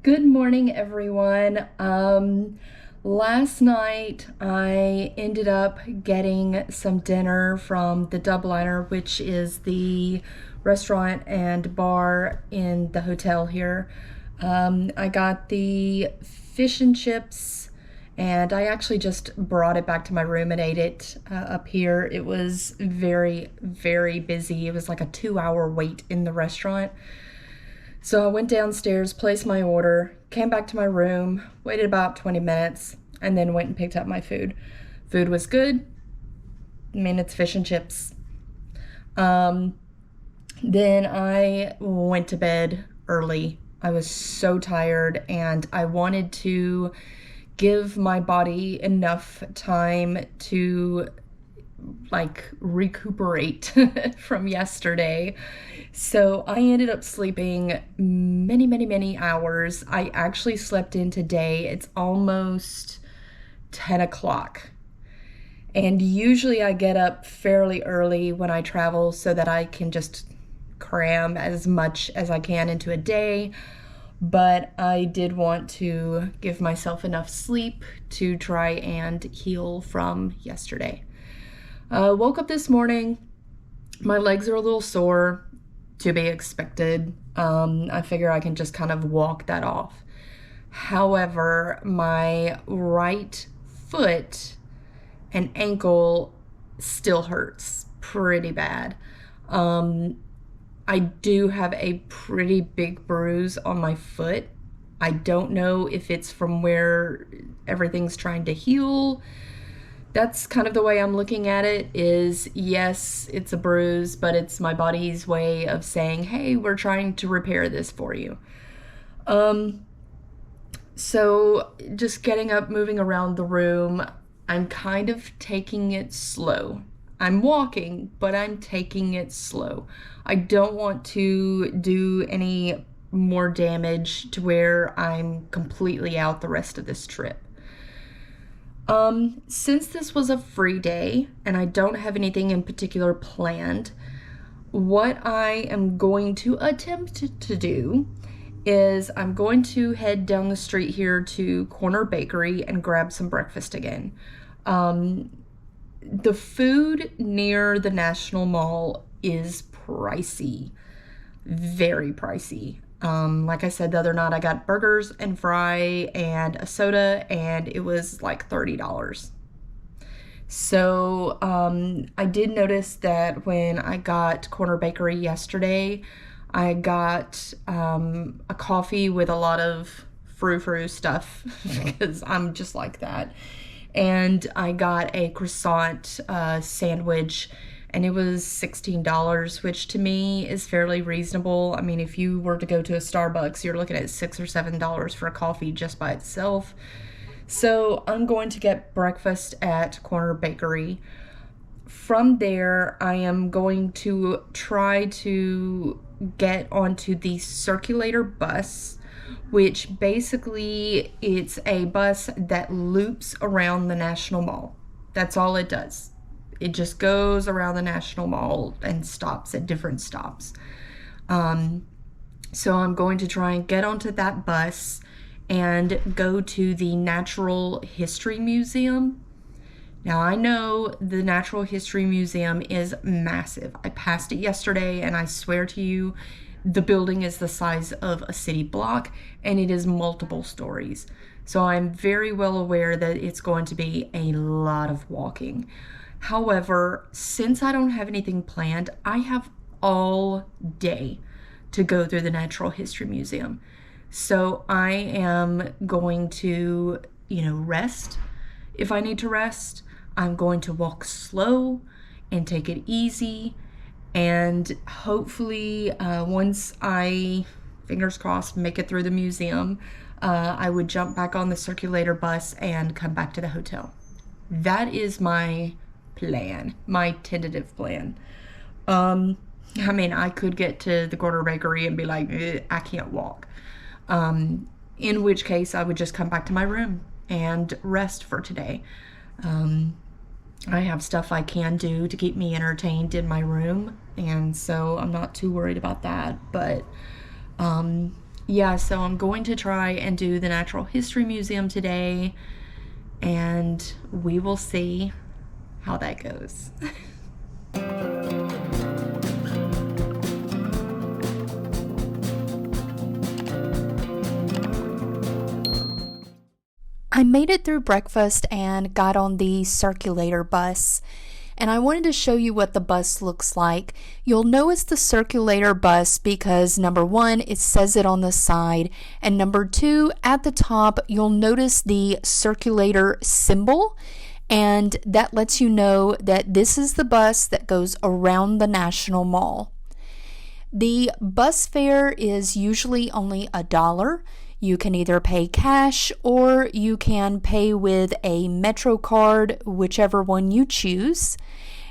Good morning, everyone. Last night I ended up getting some dinner from the Dubliner, which is the restaurant and bar in the hotel here. I got the fish and chips, and I actually just brought it back to my room and ate it up here. It was very, very busy. It was like a 2 hour wait in the restaurant. So I went downstairs, placed my order, came back to my room, waited about 20 minutes, and then went and picked up my food. Food was good. I mean, it's fish and chips. Um, then I went to bed early. I was so tired and I wanted to give my body enough time to recuperate from yesterday. So I ended up sleeping many, many, many hours. I actually slept in today. It's almost 10 o'clock. And usually I get up fairly early when I travel so that I can just cram as much as I can into a day. But I did want to give myself enough sleep to try and heal from yesterday. Woke up this morning. My legs are a little sore, to be expected. I figure I can just kind of walk that off. However, my right foot and ankle still hurts pretty bad. I do have a pretty big bruise on my foot. I don't know if it's from where everything's trying to heal. That's kind of the way I'm looking at it. Is yes, it's a bruise, but it's my body's way of saying, hey, we're trying to repair this for you. So just getting up, moving around the room, I'm kind of taking it slow. I'm walking, but I'm taking it slow. I don't want to do any more damage to where I'm completely out the rest of this trip. Since this was a free day and I don't have anything in particular planned, what I am going to attempt to do is I'm going to head down the street here to Corner Bakery and grab some breakfast again. The food near the National Mall is pricey, very pricey. Like I said the other night, I got burgers and fry and a soda, and it was like $30. So I did notice that when I got Corner Bakery yesterday, I got a coffee with a lot of frou-frou stuff because I'm just like that. And I got a croissant sandwich, and it was $16, which to me is fairly reasonable. I mean, if you were to go to a Starbucks, you're looking at $6 or $7 for a coffee just by itself. So I'm going to get breakfast at Corner Bakery. From there, I am going to try to get onto the Circulator bus, which basically it's a bus that loops around the National Mall. That's all it does. It just goes around the National Mall and stops at different stops. So I'm going to try and get onto that bus and go to the Natural History Museum. Now, I know the Natural History Museum is massive. I passed it yesterday, and I swear to you, the building is the size of a city block, and it is multiple stories. So I'm very well aware that it's going to be a lot of walking. However, since I don't have anything planned, I have all day to go through the Natural History Museum. So I am going to, rest if I need to rest. I'm going to walk slow and take it easy. And hopefully, once I, fingers crossed, make it through the museum, I would jump back on the Circulator bus and come back to the hotel. That is my plan, my tentative plan. I mean, I could get to the Corner Bakery and be like, I can't walk. In which case, I would just come back to my room and rest for today. I have stuff I can do to keep me entertained in my room, and so I'm not too worried about that. But Yeah, so I'm going to try and do the Natural History Museum today, and we will see how that goes. I made it through breakfast and got on the circulator bus. And I wanted to show you what the bus looks like. You'll know it's the circulator bus because number one, it says it on the side, and number two, at the top, you'll notice the circulator symbol, and that lets you know that this is the bus that goes around the National Mall. The bus fare is usually only $1. You can either pay cash or you can pay with a Metro card, whichever one you choose.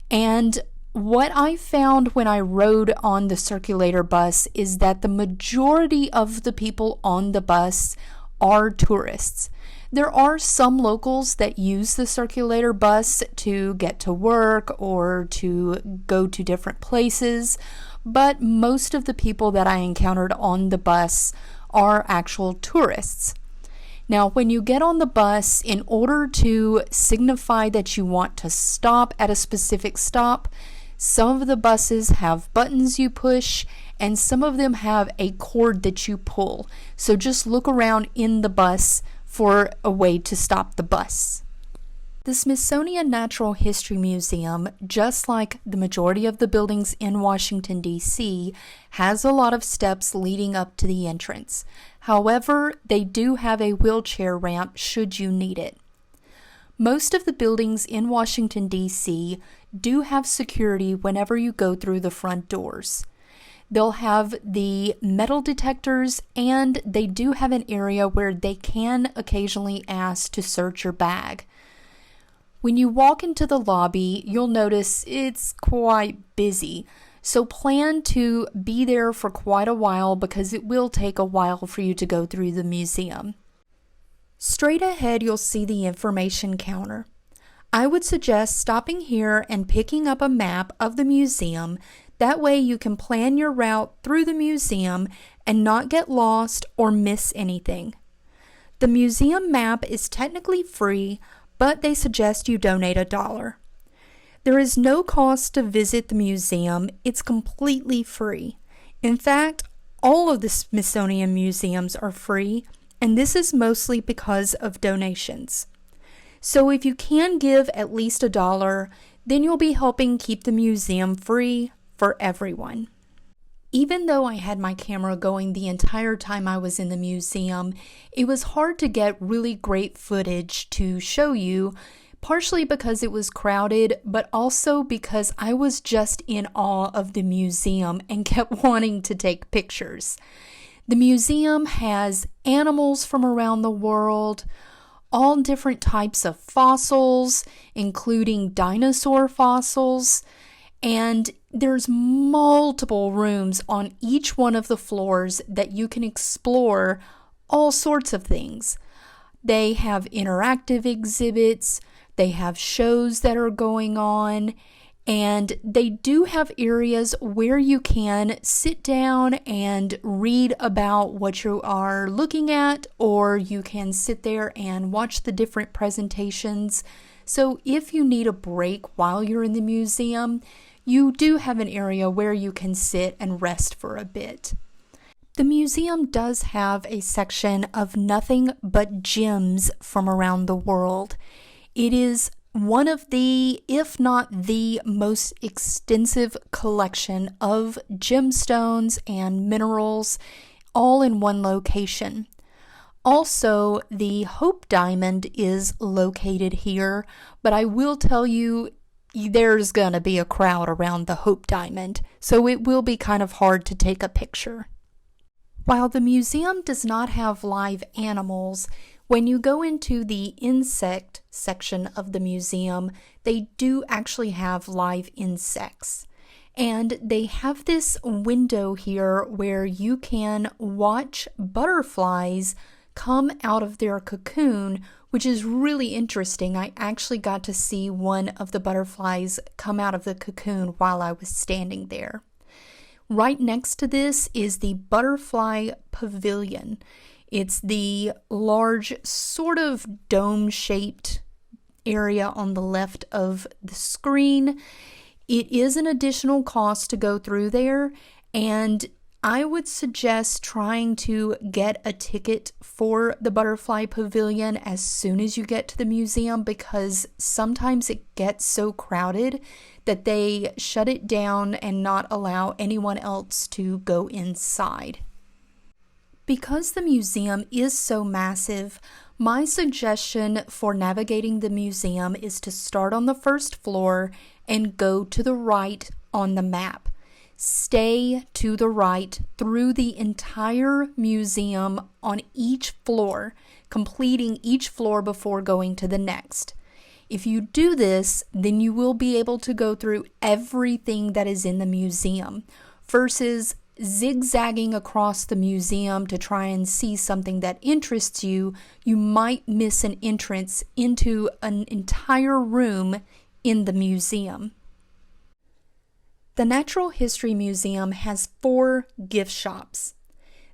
And what I found when I rode on the circulator bus is that the majority of the people on the bus are tourists. There are some locals that use the circulator bus to get to work or to go to different places, but most of the people that I encountered on the bus are actual tourists. Now, when you get on the bus, in order to signify that you want to stop at a specific stop, some of the buses have buttons you push and some of them have a cord that you pull. So just look around in the bus for a way to stop the bus. The Smithsonian Natural History Museum, just like the majority of the buildings in Washington, D.C., has a lot of steps leading up to the entrance. However, they do have a wheelchair ramp should you need it. Most of the buildings in Washington, D.C. do have security whenever you go through the front doors. They'll have the metal detectors, and they do have an area where they can occasionally ask to search your bag. When you walk into the lobby, you'll notice it's quite busy, so plan to be there for quite a while because it will take a while for you to go through the museum. Straight ahead, you'll see the information counter. I would suggest stopping here and picking up a map of the museum. That way you can plan your route through the museum and not get lost or miss anything. The museum map is technically free, but they suggest you donate $1. There is no cost to visit the museum. It's completely free. In fact, all of the Smithsonian museums are free, and this is mostly because of donations. So if you can give at least $1, then you'll be helping keep the museum free for everyone. Even though I had my camera going the entire time I was in the museum, it was hard to get really great footage to show you, partially because it was crowded, but also because I was just in awe of the museum and kept wanting to take pictures. The museum has animals from around the world, all different types of fossils, including dinosaur fossils, and there's multiple rooms on each one of the floors that you can explore all sorts of things. They have interactive exhibits, they have shows that are going on, and they do have areas where you can sit down and read about what you are looking at, or you can sit there and watch the different presentations. So if you need a break while you're in the museum, you do have an area where you can sit and rest for a bit. The museum does have a section of nothing but gems from around the world. It is one of the, if not the most extensive collection of gemstones and minerals all in one location. Also, the Hope Diamond is located here, but I will tell you there's gonna be a crowd around the Hope Diamond, so it will be kind of hard to take a picture. While the museum does not have live animals, when you go into the insect section of the museum, they do actually have live insects. And they have this window here where you can watch butterflies come out of their cocoon, which is really interesting. I actually got to see one of the butterflies come out of the cocoon while I was standing there. Right next to this is the Butterfly Pavilion. It's the large, sort of dome-shaped area on the left of the screen. It is an additional cost to go through there, and I would suggest trying to get a ticket for the Butterfly Pavilion as soon as you get to the museum, because sometimes it gets so crowded that they shut it down and not allow anyone else to go inside. Because the museum is so massive, my suggestion for navigating the museum is to start on the first floor and go to the right on the map. Stay to the right through the entire museum on each floor, completing each floor before going to the next. If you do this, then you will be able to go through everything that is in the museum, versus zigzagging across the museum to try and see something that interests you. You might miss an entrance into an entire room in the museum. The Natural History Museum has 4 gift shops.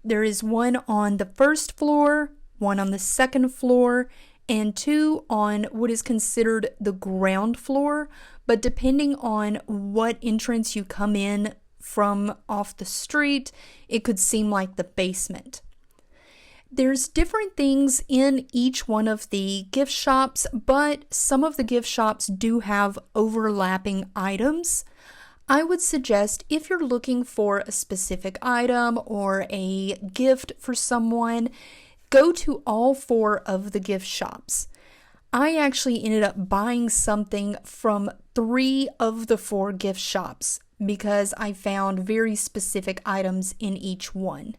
There is one on the first floor, one on the second floor, and 2 on what is considered the ground floor, but depending on what entrance you come in from off the street, it could seem like the basement. There's different things in each one of the gift shops, but some of the gift shops do have overlapping items. I would suggest, if you're looking for a specific item or a gift for someone, go to all 4 of the gift shops. I actually ended up buying something from 3 of the 4 gift shops because I found very specific items in each one.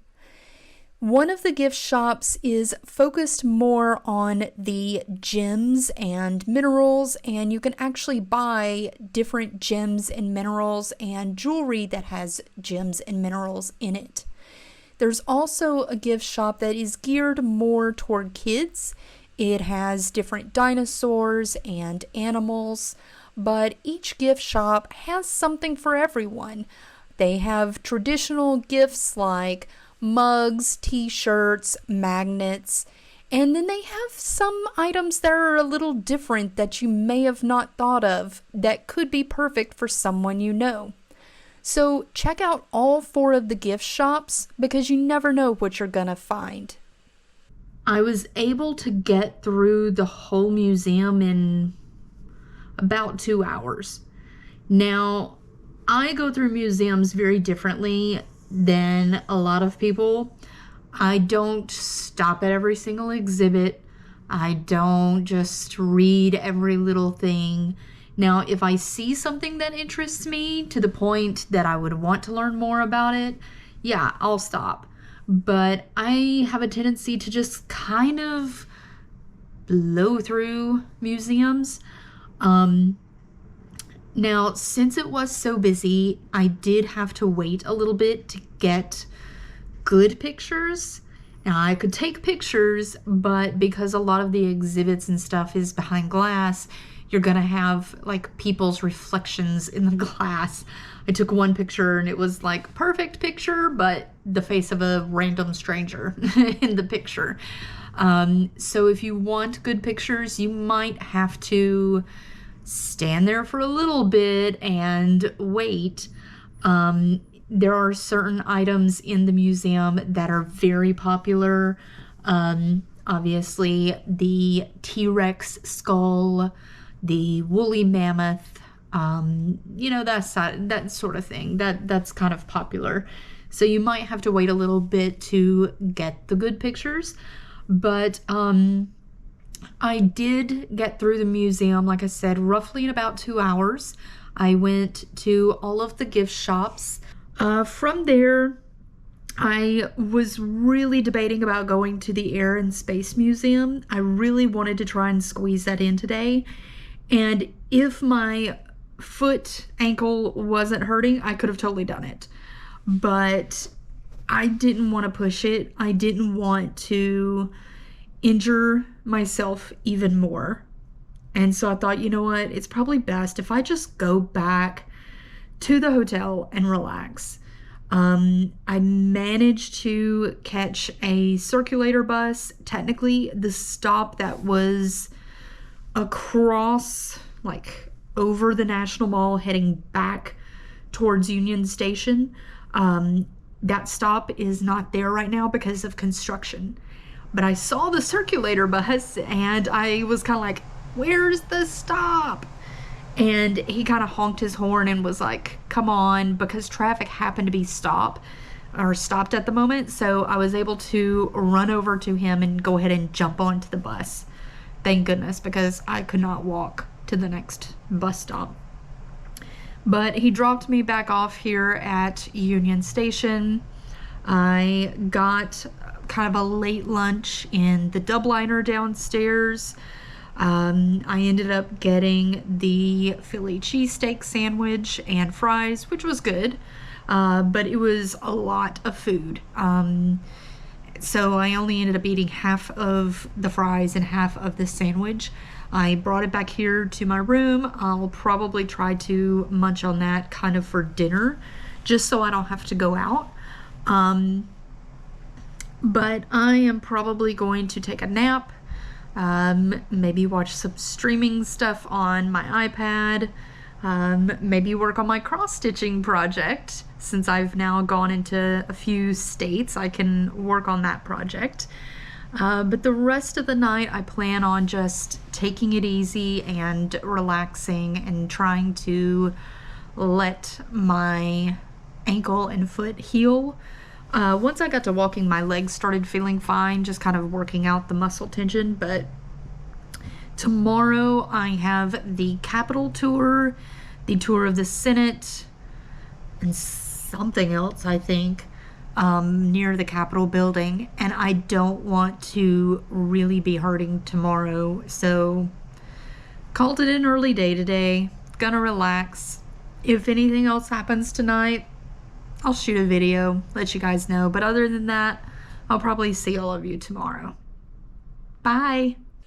One of the gift shops is focused more on the gems and minerals, and you can actually buy different gems and minerals and jewelry that has gems and minerals in it. There's also a gift shop that is geared more toward kids. It has different dinosaurs and animals, but each gift shop has something for everyone. They have traditional gifts like mugs, t-shirts, magnets, and then they have some items that are a little different that you may have not thought of that could be perfect for someone you know. So check out all 4 of the gift shops because you never know what you're gonna find. I was able to get through the whole museum in about 2 hours. Now, I go through museums very differently than a lot of people. I don't stop at every single exhibit. I don't just read every little thing. Now, if I see something that interests me to the point that I would want to learn more about it, yeah, I'll stop. But I have a tendency to just kind of blow through museums. Now, since it was so busy, I did have to wait a little bit to get good pictures. Now, I could take pictures, but because a lot of the exhibits and stuff is behind glass, you're gonna have like people's reflections in the glass. I took one picture and it was like perfect picture, but the face of a random stranger in the picture. So if you want good pictures, you might have to stand there for a little bit and wait. There are certain items in the museum that are very popular. Obviously, the T-Rex skull, the woolly mammoth, that sort of thing. That's kind of popular. So you might have to wait a little bit to get the good pictures. But I did get through the museum, like I said, roughly in about 2 hours. I went to all of the gift shops. From there, I was really debating about going to the Air and Space Museum. I really wanted to try and squeeze that in today. And if my ankle wasn't hurting, I could have totally done it. But I didn't want to push it. I didn't want to injure myself even more. And so I thought, you know what? It's probably best if I just go back to the hotel and relax. I managed to catch a circulator bus. Technically, the stop that was across, like over the National Mall, heading back towards Union Station. That stop is not there right now because of construction. But I saw the circulator bus and I was kind of like, where's the stop? And he kind of honked his horn and was like, come on, because traffic happened to be stopped at the moment. So I was able to run over to him and go ahead and jump onto the bus. Thank goodness, because I could not walk to the next bus stop. But he dropped me back off here at Union Station. I got kind of a late lunch in the Dubliner downstairs. I ended up getting the Philly cheesesteak sandwich and fries, which was good, but it was a lot of food. So I only ended up eating half of the fries and half of the sandwich. I brought it back here to my room. I'll probably try to munch on that kind of for dinner, just so I don't have to go out. But I am probably going to take a nap, maybe watch some streaming stuff on my iPad, maybe work on my cross-stitching project. Since I've now gone into a few states, I can work on that project. But the rest of the night, I plan on just taking it easy and relaxing and trying to let my ankle and foot heal. Once I got to walking, my legs started feeling fine, just kind of working out the muscle tension. But tomorrow I have the Capitol tour, the tour of the Senate, and something else, I think, near the Capitol building, and I don't want to really be hurting tomorrow, so called it an early day today. Gonna relax. If anything else happens tonight, I'll shoot a video, let you guys know, but other than that, I'll probably see all of you tomorrow. Bye!